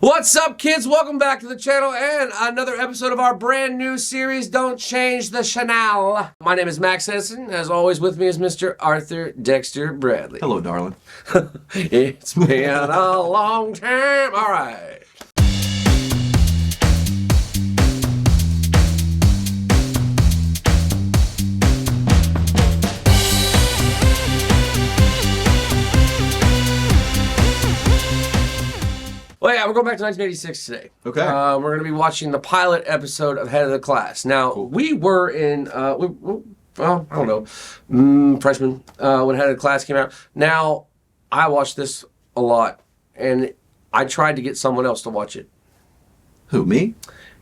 What's up, kids? Welcome back to the channel and another episode of our brand new series, Don't Change the Chanel. My name is Max Edison. As always, with me is Mr. Arthur Dexter Bradley. Hello, darling. It's been a long time. All right. Well, yeah, we're going back to 1986 today. Okay. We're going to be watching the pilot episode of Head of the Class. Now, we were in, I don't know, freshman when Head of the Class came out. Now, I watched this a lot, and I tried to get someone else to watch it. Who, me?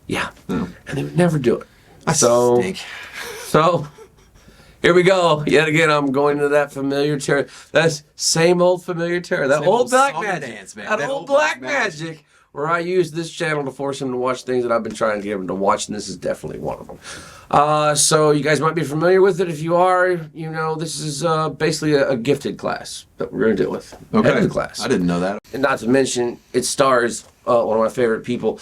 Yeah. No. And they would never do it. I stink. So, here we go. Yet again, I'm going into that familiar territory. That same old familiar territory. That Same old old black song and magic. dance, man. That old black magic. Where I use this channel to force him to watch things that I've been trying to get him to watch, and this is definitely one of them. So you guys might be familiar with it. If you are, you know, this is basically a gifted class that we're going to deal with. Okay. Head of the Class. I didn't know that. And not to mention, it stars one of my favorite people,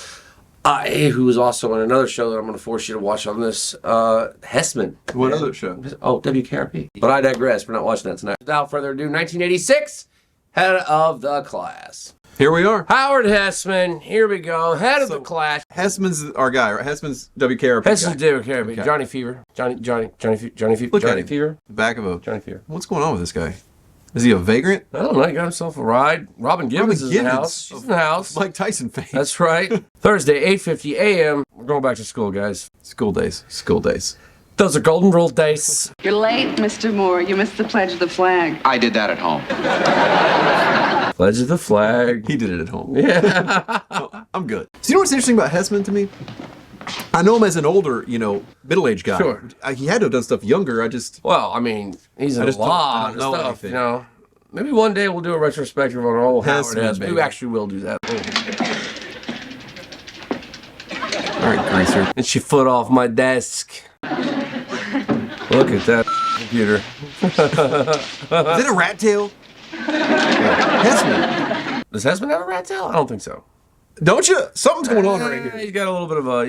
who is also in another show that I'm going to force you to watch on this, Hessman. What other show? Oh, WKRP. But I digress. We're not watching that tonight. Without further ado, 1986, Head of the Class. Here we are. Howard Hessman. Here we go. Head of the Class. Hessman's our guy, right? Hessman's WKRP Hessman's guy. WKRP. Okay. Johnny Fever. Johnny Fever. Look Johnny at him. Fever. The back of a... Johnny Fever. What's going on with this guy? Is he a vagrant? I don't know. He got himself a ride. Robin Gibbons is in the Gibbons. house. She's in the house. Mike Tyson fame. That's right. Thursday, 8:50 a.m. We're going back to school, guys. School days. School days. Those are golden rule days. You're late, Mr. Moore. You missed the pledge of the flag. I did that at home. Pledge of the flag. He did it at home. Yeah. I'm good. So you know what's interesting about Hessman to me? I know him as an older, middle-aged guy. Sure. He had to have done stuff younger. Well, I mean, he's in a just don't- I lot don't of know stuff, anything. you know. Maybe one day we'll do a retrospective on old Howard Hessman, Hessman. baby. We actually will do that. All right, greaser. And she foot off my desk. Look at that computer. Is it a rat tail? Yeah. Hessman. Does Hessman have a rat tail? I don't think so. Don't you? Something's going on right here. He's got a little bit of a,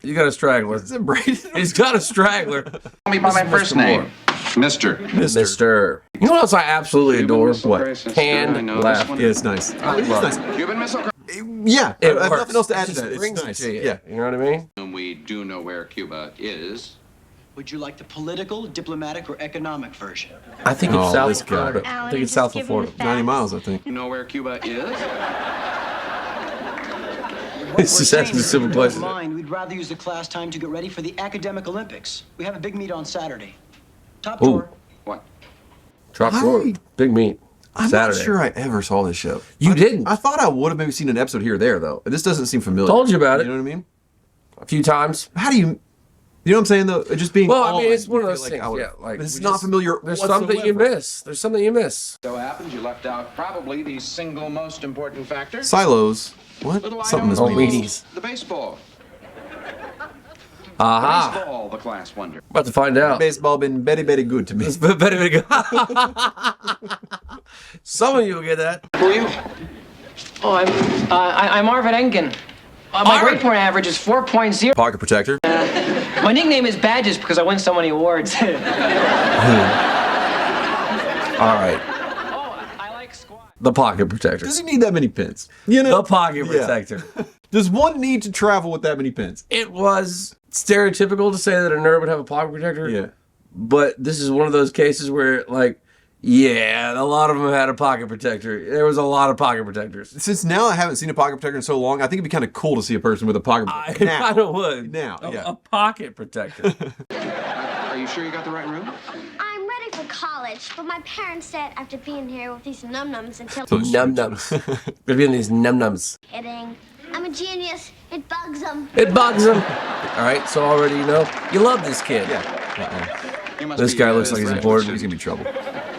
you got a straggler. Is it braided? He's got a straggler. Call me by my first name. Mister. Mister. You know what else I absolutely adore? What? Hand laugh. Yeah, it's nice. It's love nice. Cuban Missile Yeah, It I have works. nothing else to add It to just that. brings It's it nice. to you. Yeah. You know what I mean? crisis. We do know where Cuba is. Would you like the political, diplomatic, or economic version? I think it's Oh, south this of guy. Florida. I think it's south of Florida. 90 miles, I think. You know where Cuba is? It's just asking a simple question. Mind, we'd rather use the class time to get ready for the academic Olympics. We have a big meet on Saturday. Top Ooh. drawer. What? Drop Why? drawer. Big meat. I'm Saturday. not sure I ever saw this show. You didn't? I thought I would have maybe seen an episode here or there, though. This doesn't seem familiar. Told you about it. You know what I mean? A few times. How do you... You know what I'm saying, though? It just being Well, I on, mean, it's you one of feel those like things. I would- Yeah, like But it's we not just- familiar There's something you whatsoever. miss. There's something you miss. So happens you left out probably the single most important factor. Silos. What? Little Something item this Oh, means. Wheaties. The baseball. Aha. Baseball, the class wonder. About to find out. Baseball been very, very good to me. It's better to go. Some of you will get that. Who are you? Oh, I'm Arvid Engen. My grade point average is 4.0. Pocket protector. My nickname is Badges because I win so many awards. All right. Oh, I like squat. The pocket protector. Does he need that many pins? You know? The pocket Yeah. protector. Does one need to travel with that many pins? It was stereotypical to say that a nerd would have a pocket protector. Yeah. But this is one of those cases where, like, yeah, a lot of them had a pocket protector. There was a lot of pocket protectors. Since now I haven't seen a pocket protector in so long, I think it'd be kind of cool to see a person with a pocket I protector. Now. kind of would. Now, A- yeah. A pocket protector. Are you sure you got the right room? I'm ready for college, but my parents said I have to be in here with these num-nums until Num nums. Gonna be in these num nums. kidding. I'm a genius. It bugs them. It bugs them. All right, so already you know you love this kid. You must This be, guy looks like he's Right. important. He's gonna be trouble.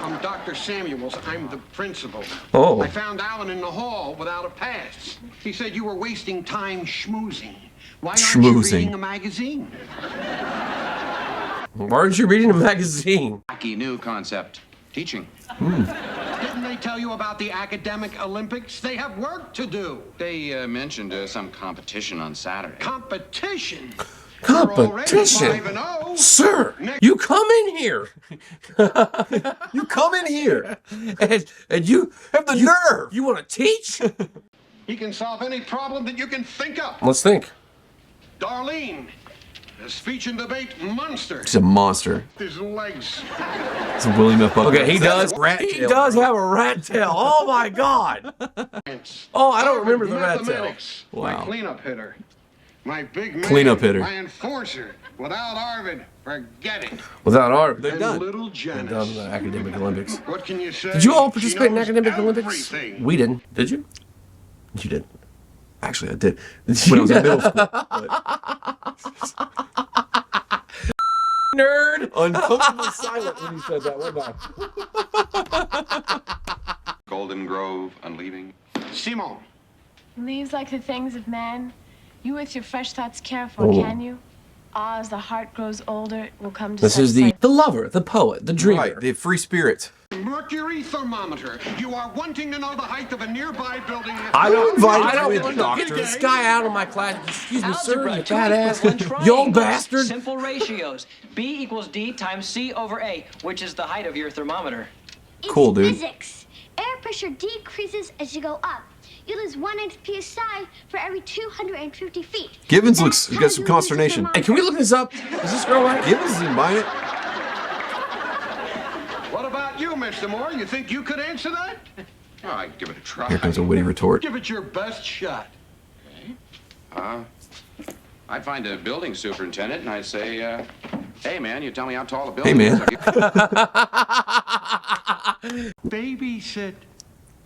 I'm Dr. Samuels. I'm the principal. Oh. I found Alan in the hall without a pass. He said you were wasting time schmoozing. Why aren't you Schmoozing. reading a magazine? Why aren't you reading a magazine? Wacky new concept. Teaching. Didn't they tell you about the academic Olympics? They have work to do. They mentioned some competition on Saturday. Competition. Competition? 5-0. Sir, you come in here. You come in here. And you Have the nerve. You want to teach? He can solve any problem that you can think of. Let's think. Darlene, a speech and debate monster. He's a monster. His legs. It's a William F. Buckley. Okay, he does. Rat He tail. does have a rat tail. Oh my God. Oh, I don't remember the rat tail. Mathematics. Wow. My cleanup hitter. My big man. Cleanup hitter. My enforcer. Without Arvid, forget it. Without art. They're And done. little Janice. Done with the academic Olympics. What can you say? Did you all She participate in knows academic Olympics? everything. We didn't. Did you? You did. Actually, I did. When I was in middle school. Nerd. Uncomfortably silent when he said that. What about? Golden Grove, Unleaving. Simon. Leaves like the things of man. You with your fresh thoughts care for, Oh. can you? Ah, as the heart grows older, it will come to This such is the lover, the poet, the dreamer. Right, the free spirit. Mercury thermometer. You are wanting to know the height of a nearby building. I don't invited I don't you in, want doctor. to get this guy out of my class. Excuse me, sir, Algebra, you two badass. equivalent You old triangles, bastard. Simple ratios. B equals D times C over A, which is the height of your thermometer. It's Cool, dude. physics. Air pressure decreases as you go up. You lose 1/8 psi for every 250 feet. Gibbons That's looks how got some you use a consternation. Hey, can we look this up? Is this girl right? Gibbons isn't buying it. What about you, Mr. Moore? You think you could answer that? Oh, I'd give it a try. Here comes a witty retort. Give it your best shot. I'd find a building superintendent and I'd say, hey, man, you tell me how tall a building Hey, is. man. I'll give- Babysit.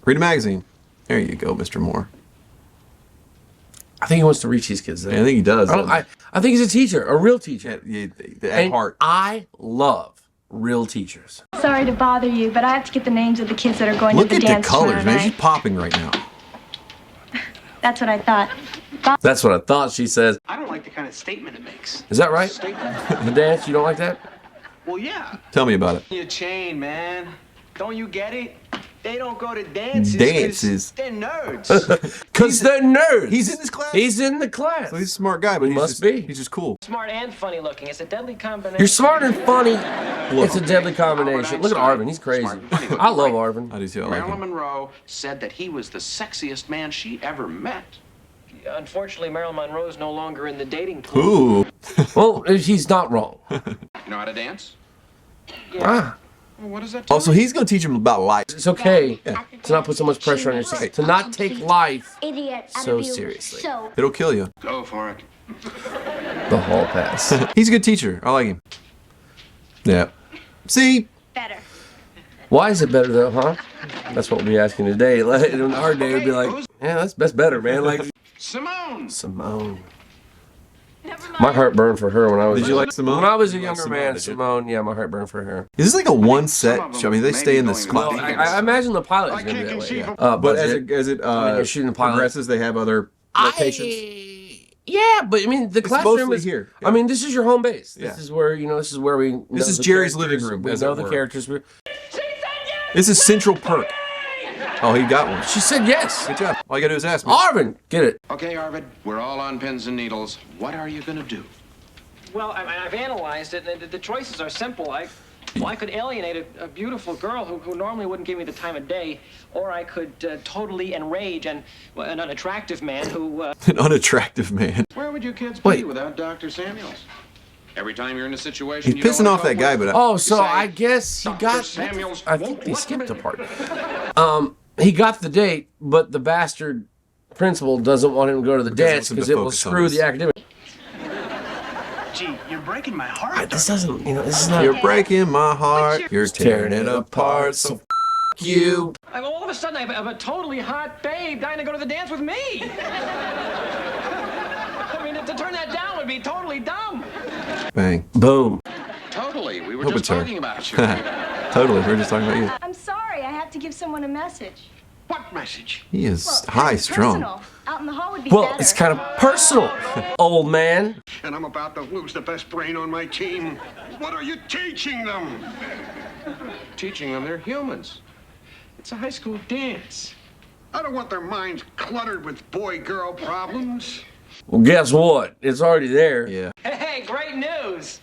Read a magazine. There you go, Mr. Moore. I think he wants to reach these kids. I think he does. I think he's a teacher, a real teacher. At And heart. I love real teachers. Sorry to bother you, but I have to get the names of the kids that are going Look to at the the dance colors, tomorrow man. night. She's popping right now. That's what I thought. That's what I thought she says. I don't like the kind of statement it makes. Is that right? The dance, you don't like that? Well, yeah. Tell me about it. Your chain, man. Don't you get it? They don't go to dances. Dances. 'Cause they're nerds. Because they're nerds. He's in this class? He's in the class. So he's a smart guy, but he's Must just, be. He's just cool. Smart and funny looking. It's a deadly combination. You're smart and funny. It's a deadly combination. Look at Arvin. He's crazy. Smart and funny looking, I love right. Arvin. I do too. I like Marilyn him. Monroe said that he was the sexiest man she ever met. Unfortunately, Marilyn Monroe's no longer in the dating pool. Ooh. Well, he's not wrong. You know how to dance? Ah, Well, what does that tell Also, he's going to teach him about life. it's okay to not put so much pressure on yourself. To not take life Idiot out so of you. seriously. So It'll kill you. Go for it. the hall pass. He's a good teacher. I like him. Yeah. See? better. Why is it better though, huh? That's what we'll be asking today. Like, in our day, we'd be like, yeah, that's better, man. Like Simone! Simone. Never mind. My heart burned for her when I was. Did you like Simone? When I was a You like younger Simone, man, did you? Simone. Yeah, my heart burned for her. Is this like a one set Some of them show? I mean, they may stay be in this going class. with I imagine the pilot is I going to can't be that way. conceive Yeah. of- But as budget. it you're shooting the pilot. progresses, they have other locations. Yeah, but I mean, the classroom mostly is here. I mean, this is your home base. This Yeah. is where this is where we. Know This is the Jerry's characters. living room, We as know it the were. characters. This is Central Perk. Oh, he got one. She said yes. Good job. All you gotta do is ask me. Arvin, get it. Okay, Arvid, we're all on pins and needles. What are you gonna do? Well, I've analyzed it, and the choices are simple. I could alienate a beautiful girl who normally wouldn't give me the time of day, or I could totally enrage an unattractive man who. An unattractive man. Where would you kids be Wait. without Dr. Samuels? Every time you're in a situation, He's you don't pissing wanna off go that guy, with- but Oh, so Say, I guess he Dr. got. Samuels I think won't they let skipped a me- part. He got the date, but the bastard principal doesn't want him to go to the dance wants him to because it will focus on screw this. the academic. Gee, you're breaking my heart. This doesn't. This is not. you're breaking my heart. You're tearing it apart. So you. All of a sudden, I have a totally hot babe dying to go to the dance with me. I mean, to turn that down would be totally dumb. Bang. Boom. Totally, we were Hope just it's her. talking about you. Totally. We were just talking about you. I'm sorry. I have to give someone a message. What message? He is Well, high strung. personal. Out in the hall would be Well, better. it's kind of personal, old man. And I'm about to lose the best brain on my team. What are you teaching them? Teaching them they're humans. It's a high school dance. I don't want their minds cluttered with boy-girl problems. Well, guess what? It's already there. Yeah. Hey, great news!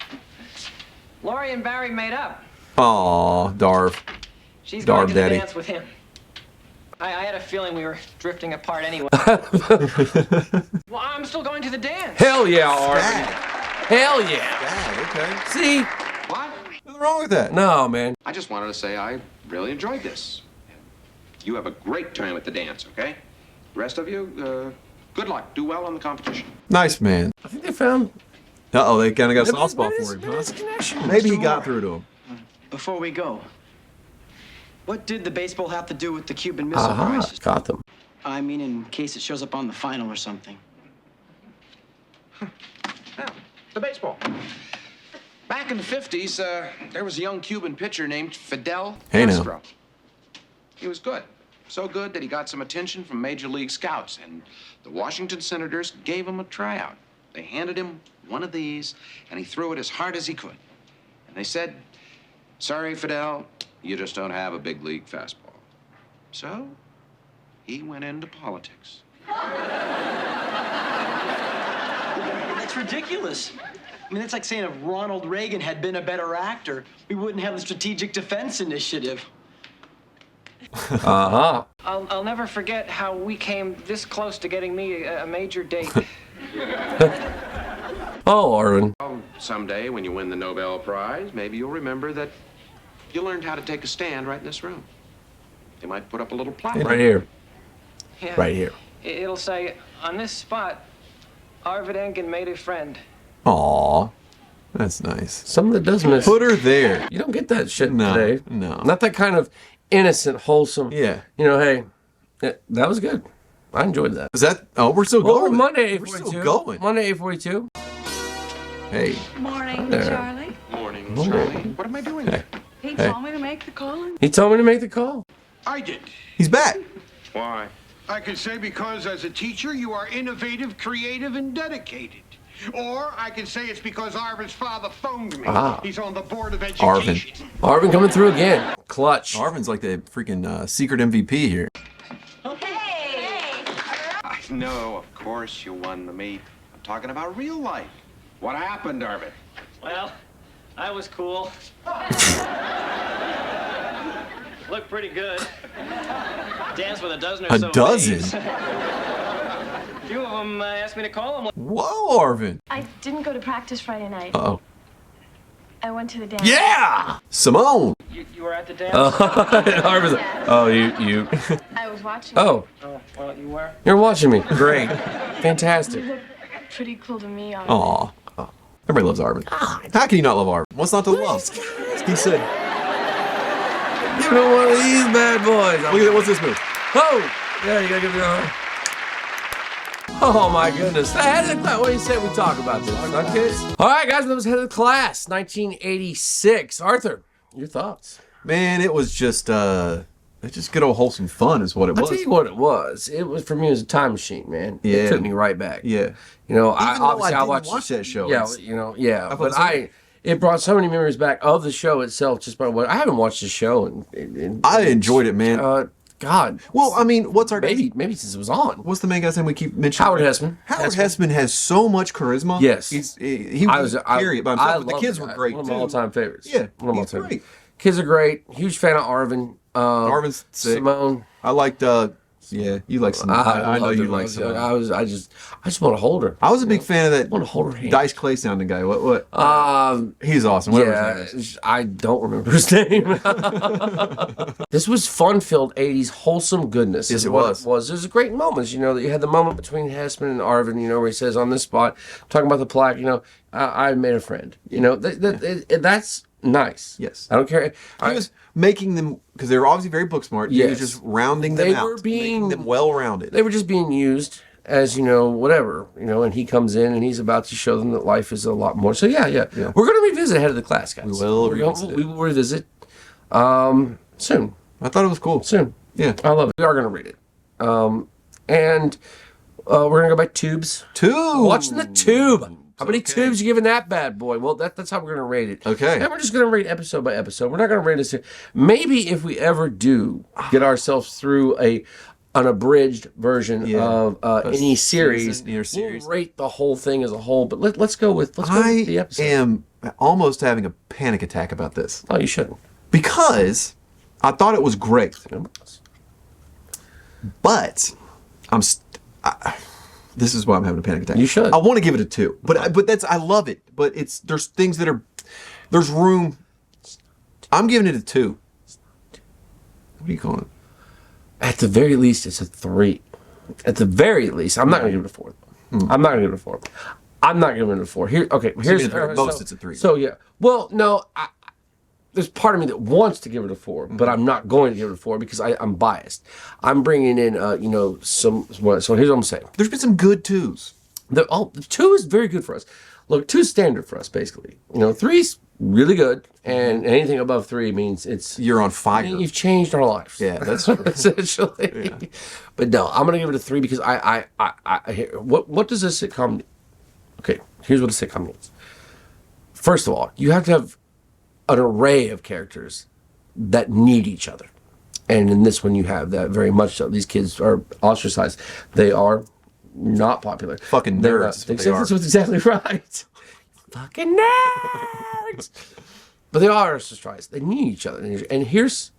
Lori and Barry made up. Aw, Darv. She's going to the Daddy. dance with him. I had a feeling we were drifting apart anyway. Well, I'm still going to the dance. Hell yeah, Arvin. Hell yeah. Dad, okay. See? What? Nothing wrong with that. No, man. I just wanted to say I really enjoyed this. You have a great time at the dance, okay? The rest of you, good luck. Do well on the competition. Nice man. I think they found. Uh-oh, they kind of got a soft spot maybe for him. maybe it's a connection. Maybe he got through to him. Before we go, what did the baseball have to do with the Cuban Missile Aha, Crisis? got them. I mean, in case it shows up on the final or something. Now, the baseball. Back in the 50s, there was a young Cuban pitcher named Fidel Hey, now. Castro. He was good. So good that he got some attention from Major League Scouts, and the Washington Senators gave him a tryout. They handed him one of these, and he threw it as hard as he could. And they said, "Sorry, Fidel, you just don't have a big league fastball." So he went into politics. That's ridiculous. I mean, that's like saying if Ronald Reagan had been a better actor, we wouldn't have the Strategic Defense Initiative. Uh-huh. I'll never forget how we came this close to getting me a major date. Oh, Arvin. Well, someday when you win the Nobel Prize, maybe you'll remember that you learned how to take a stand right in this room. They might put up a little plaque. Right here. Yeah. Right here. It'll say, on this spot, Arvid Engen made a friend. Aw, that's nice. Something that does miss. Put her there. You don't get that shit No, today. no. Not that kind of innocent, wholesome. Yeah. You know, hey, that was good. I enjoyed that. Is that? Oh, we're still Well, going. Monday, We're 8:42. still going. Monday, 8:42. Hey. Morning, There. Charlie. Morning, Charlie. What am I doing here? He Hey. told me to make the call. He told me to make the call. I did. He's back. Why? I could say because as a teacher, you are innovative, creative, and dedicated. Or I could say it's because Arvin's father phoned me. Ah. He's on the board of Arvin. education. Arvin coming through again. Clutch. Arvin's like the freaking secret MVP here. I know, of course you won the meet. I'm talking about real life. What happened, Arvid? Well, I was cool. Looked pretty good. Danced with a dozen or A so dozen? babes. A few of them asked me to call them. Whoa, Arvin. I didn't go to practice Friday night. Uh-oh. I went to the dance. Yeah! Simone. You were at the dance? Arvin's like, oh, you. I was watching. Oh, Oh, well, you were? you're watching me. Great. Fantastic. You look pretty cool to me. Aw. Everybody loves Arvin. How can you not love Arvin? What's not to love? He said, Give me one of these bad boys. look at that. What's this move? Oh! Yeah, you gotta give me another. Oh my goodness. What do you say we talk about this? Huh, kids? All right, guys, that was Head of the Class, 1986. Arthur, your thoughts? Man, it was just good old wholesome fun is what it I'll was. tell you what it was. It was, for me, it was a time machine, man. Yeah. It took me right back. Yeah. You know, Even though obviously I didn't watched watch that show, Yeah, it's- you know, yeah. thought But so. it brought so many memories back of the show itself. Just by what I haven't watched the show, and I enjoyed it, man. God. Well, I mean, what's our maybe since it was on. What's the main guy's name we keep mentioning? Howard Hessman. Howard Hessman has so much charisma. Yes. He was period by himself, but the love kids the were guy. great One of too. my all-time favorites. Yeah, one of my he's all-time great. Kids are great. Huge fan of Arvin. Arvin's sick. Simone. I liked. Yeah, you like Simone. I know loved you her. like Simone. I just want to hold her. I was a big fan of that. wanna hold her hand. Dice Clay sounding guy. What? He's awesome. Whatever his name is. I don't remember his name. This was fun-filled 80s wholesome goodness. Yes, is it what was. It was. There's great moments, you know, that you had the moment between Hessman and Arvin, you know, where he says on this spot, talking about the plaque, you know, I made a friend. You know, that's nice. Yes. I don't care. He was making them because they were obviously very book smart. He Yes. was just rounding them They out, were being- making them well rounded. They were just being used as, you know, whatever, you know, and he comes in and he's about to show them that life is a lot more. So yeah. We're going to revisit Head of the Class, guys. We will We revisit it. will revisit soon. I thought it was cool. Soon. Yeah. I love it. We are going to read it. And we're going to go by Tubes. Two. Watching the Tube. How many tubes you giving that bad boy? Well, that's how we're going to rate it. Okay. And we're just going to rate episode by episode. We're not going to rate this. Maybe if we ever do get ourselves through an abridged version of any series, we'll rate the whole thing as a whole. But let's go with the episode. I am almost having a panic attack about this. Oh, you shouldn't. Because I thought it was great. But this is why I'm having a panic attack. You should. I want to give it a 2, but I love it. But there's things that there's room. I'm giving it a 2. What are you calling it? At the very least, it's a 3. At the very least, I'm not going to give it a 4. I'm not going to give it a 4. I'm not giving it a 4. Here's at most it's a 3. So yeah. Well, no. There's part of me that wants to give it a 4, but I'm not going to give it a 4 because I'm biased. I'm bringing in, some. So here's what I'm saying. There's been some good 2s. The 2 is very good for us. Look, 2 is standard for us, basically. 3's really good, and anything above 3 means you're on fire. You've changed our lives. Yeah, that's true. Essentially. Yeah. But no, I'm gonna give it a 3 because what does a sitcom need? Okay, here's what a sitcom needs. First of all, you have to have an array of characters that need each other. And in this one, you have that very much so. These kids are ostracized. They are not popular. Fucking nerds. That's exactly right. Fucking nerds. But they are ostracized. They need each other. And here's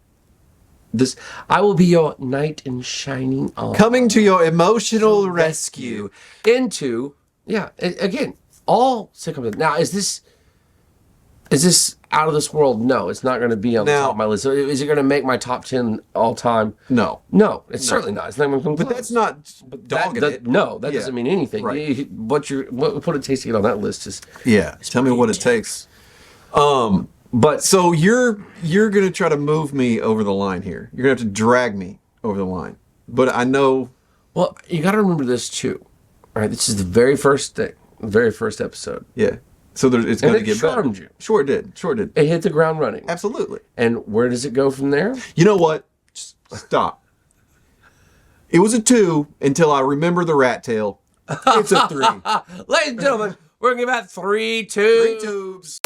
this. I will be your knight in shining armor. Coming to your emotional rescue. Into, again, all sitcoms. Now, is this out of this world? No, it's not going to be on the top of my list. So is it going to make my top 10 all time? No, it's certainly not. It's not even but that's not dogging it. No, that doesn't mean anything. Right. What it takes to get on that list is tell me what it takes. But so you're going to try to move me over the line here. You're going to have to drag me over the line. But I know. Well, you got to remember this too. All right, this is the very first thing, the very first episode. Yeah. So it's going to get better. Charmed you. Sure it did. It hit the ground running. Absolutely. And where does it go from there? You know what? Just stop. It was a 2 until I remember the rat tail. It's a 3. Ladies and gentlemen, we're going to give out 3 tubes. 3 tubes.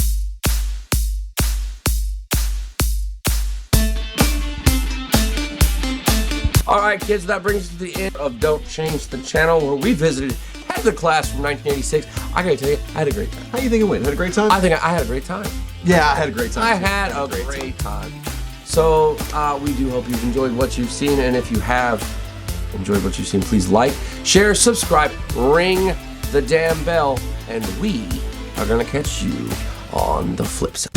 All right, kids, that brings us to the end of Don't Change the Channel, where we visited Head of the Class from 1986. I gotta tell you, I had a great time. How do you think it went? Had a great time? I think I had a great time. Yeah, I had a great time. I had a great time. So we do hope you've enjoyed what you've seen, and if you have enjoyed what you've seen, please like, share, subscribe, ring the damn bell, and we are gonna catch you on the flip side.